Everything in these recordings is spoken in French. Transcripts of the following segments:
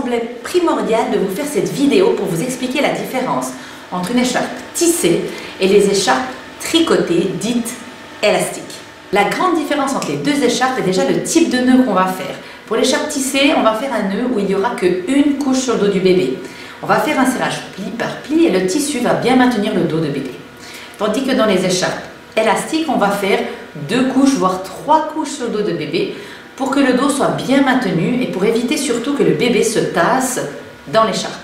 semblait primordial de vous faire cette vidéo pour vous expliquer la différence entre une écharpe tissée et les écharpes tricotées dites élastiques. La grande différence entre les deux écharpes est déjà le type de nœud qu'on va faire. Pour l'écharpe tissée, on va faire un nœud où il n'y aura qu'une couche sur le dos du bébé. On va faire un serrage pli par pli et le tissu va bien maintenir le dos de bébé. Tandis que dans les écharpes élastiques, on va faire 2 couches, voire 3 couches sur le dos de bébé pour que le dos soit bien maintenu et pour éviter surtout que le bébé se tasse dans l'écharpe.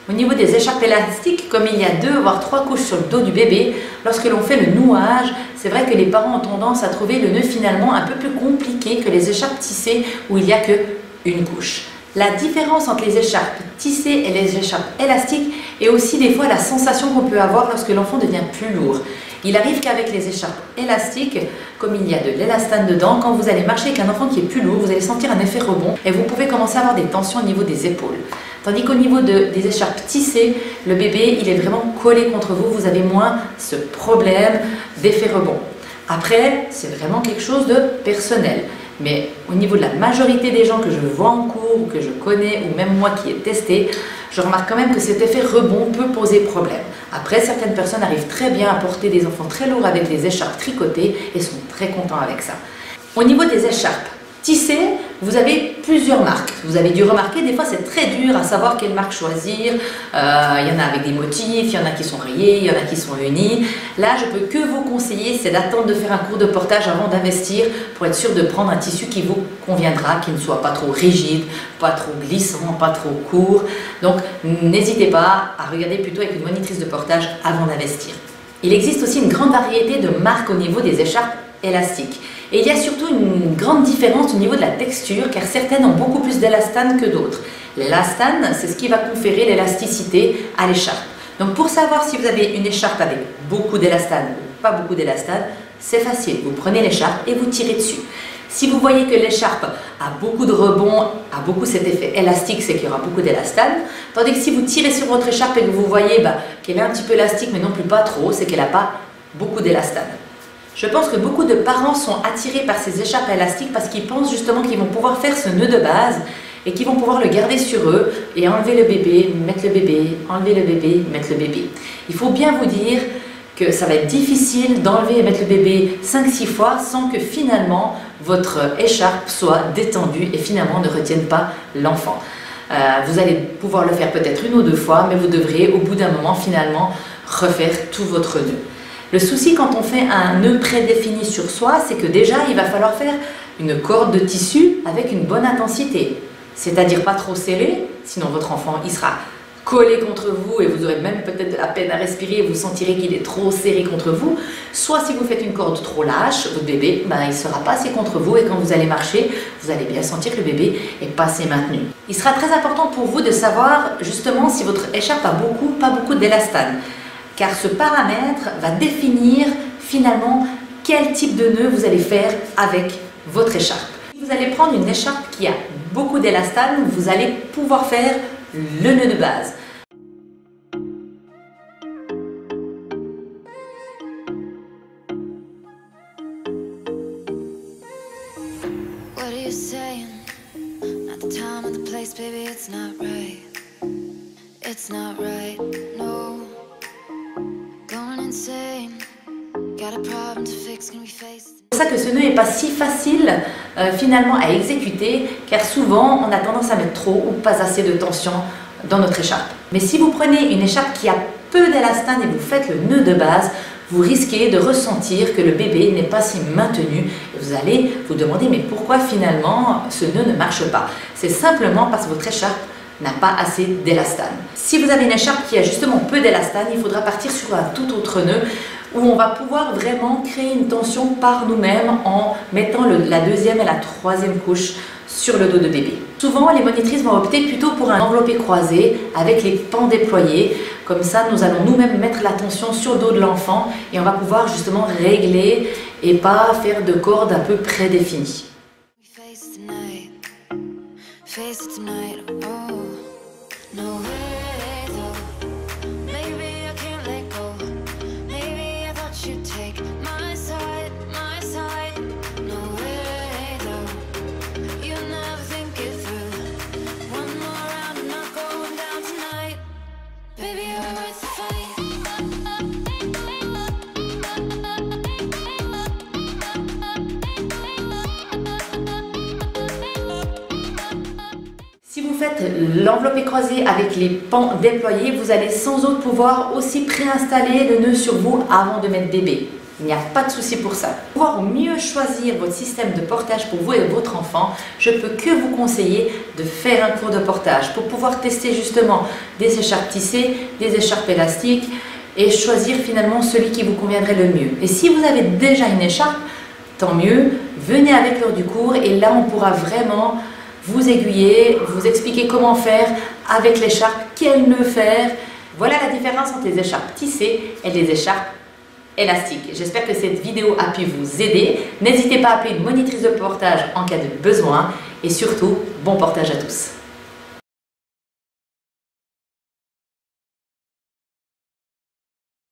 Au niveau des écharpes élastiques, comme il y a 2 voire 3 couches sur le dos du bébé, lorsque l'on fait le nouage, c'est vrai que les parents ont tendance à trouver le nœud finalement un peu plus compliqué que les écharpes tissées où il n'y a qu'une couche. La différence entre les écharpes tissées et les écharpes élastiques est aussi des fois la sensation qu'on peut avoir lorsque l'enfant devient plus lourd. Il arrive qu'avec les écharpes élastiques, comme il y a de l'élastane dedans, quand vous allez marcher avec un enfant qui est plus lourd, vous allez sentir un effet rebond et vous pouvez commencer à avoir des tensions au niveau des épaules. Tandis qu'au niveau des écharpes tissées, le bébé il est vraiment collé contre vous, vous avez moins ce problème d'effet rebond. Après, c'est vraiment quelque chose de personnel. Mais au niveau de la majorité des gens que je vois en cours, ou que je connais, ou même moi qui ai testé, je remarque quand même que cet effet rebond peut poser problème. Après, certaines personnes arrivent très bien à porter des enfants très lourds avec des écharpes tricotées et sont très contents avec ça. Au niveau des écharpes tissées, vous avez plusieurs marques. Vous avez dû remarquer, des fois c'est très dur à savoir quelle marque choisir. Il y en a avec des motifs, il y en a qui sont rayés, il y en a qui sont unis. Là, je peux que vous conseiller, c'est d'attendre de faire un cours de portage avant d'investir pour être sûr de prendre un tissu qui vous conviendra, qui ne soit pas trop rigide, pas trop glissant, pas trop court. Donc, n'hésitez pas à regarder plutôt avec une monitrice de portage avant d'investir. Il existe aussi une grande variété de marques au niveau des écharpes élastiques. Et il y a surtout une grande différence au niveau de la texture, car certaines ont beaucoup plus d'élastane que d'autres. L'élastane, c'est ce qui va conférer l'élasticité à l'écharpe. Donc pour savoir si vous avez une écharpe avec beaucoup d'élastane ou pas beaucoup d'élastane, c'est facile. Vous prenez l'écharpe et vous tirez dessus. Si vous voyez que l'écharpe a beaucoup de rebond, a beaucoup cet effet élastique, c'est qu'il y aura beaucoup d'élastane. Tandis que si vous tirez sur votre écharpe et que vous voyez qu'elle est un petit peu élastique, mais non plus pas trop, c'est qu'elle n'a pas beaucoup d'élastane. Je pense que beaucoup de parents sont attirés par ces écharpes élastiques parce qu'ils pensent justement qu'ils vont pouvoir faire ce nœud de base et qu'ils vont pouvoir le garder sur eux et enlever le bébé, mettre le bébé, enlever le bébé, mettre le bébé. Il faut bien vous dire que ça va être difficile d'enlever et mettre le bébé 5-6 fois sans que finalement votre écharpe soit détendue et finalement ne retienne pas l'enfant. Vous allez pouvoir le faire peut-être 1 ou 2 fois, mais vous devrez au bout d'un moment finalement refaire tout votre nœud. Le souci quand on fait un nœud prédéfini sur soi, c'est que déjà il va falloir faire une corde de tissu avec une bonne intensité. C'est-à-dire pas trop serré, sinon votre enfant il sera collé contre vous et vous aurez même peut-être de la peine à respirer et vous sentirez qu'il est trop serré contre vous. Soit si vous faites une corde trop lâche, votre bébé il ne sera pas assez contre vous et quand vous allez marcher, vous allez bien sentir que le bébé est pas assez maintenu. Il sera très important pour vous de savoir justement si votre écharpe a pas beaucoup d'élastane. Car ce paramètre va définir finalement quel type de nœud vous allez faire avec votre écharpe. Si vous allez prendre une écharpe qui a beaucoup d'élastane, vous allez pouvoir faire le nœud de base. What are you saying? Not the time or the place, baby, it's not right. It's not right, no. C'est pour ça que ce nœud n'est pas si facile finalement à exécuter, car souvent on a tendance à mettre trop ou pas assez de tension dans notre écharpe. Mais si vous prenez une écharpe qui a peu d'élastane et vous faites le nœud de base, vous risquez de ressentir que le bébé n'est pas si maintenu et vous allez vous demander mais pourquoi finalement ce nœud ne marche pas. C'est simplement parce que votre écharpe n'a pas assez d'élastane. Si vous avez une écharpe qui a justement peu d'élastane, il faudra partir sur un tout autre nœud où on va pouvoir vraiment créer une tension par nous-mêmes en mettant la 2e et la 3e couche sur le dos de bébé. Souvent, les monitrices vont opter plutôt pour un enveloppé croisé avec les pans déployés. Comme ça, nous allons nous-mêmes mettre la tension sur le dos de l'enfant et on va pouvoir justement régler et pas faire de cordes un peu prédéfinies. faites l'enveloppé croisé avec les pans déployés, vous allez sans doute pouvoir aussi préinstaller le nœud sur vous avant de mettre bébé. Il n'y a pas de souci pour ça. Pour pouvoir mieux choisir votre système de portage pour vous et votre enfant, je peux que vous conseiller de faire un cours de portage pour pouvoir tester justement des écharpes tissées, des écharpes élastiques et choisir finalement celui qui vous conviendrait le mieux. Et si vous avez déjà une écharpe, tant mieux, venez avec lors du cours et là on pourra vraiment vous aiguiller, vous expliquer comment faire avec l'écharpe, quel nœud faire. Voilà la différence entre les écharpes tissées et les écharpes élastiques. J'espère que cette vidéo a pu vous aider. N'hésitez pas à appeler une monitrice de portage en cas de besoin et surtout, bon portage à tous.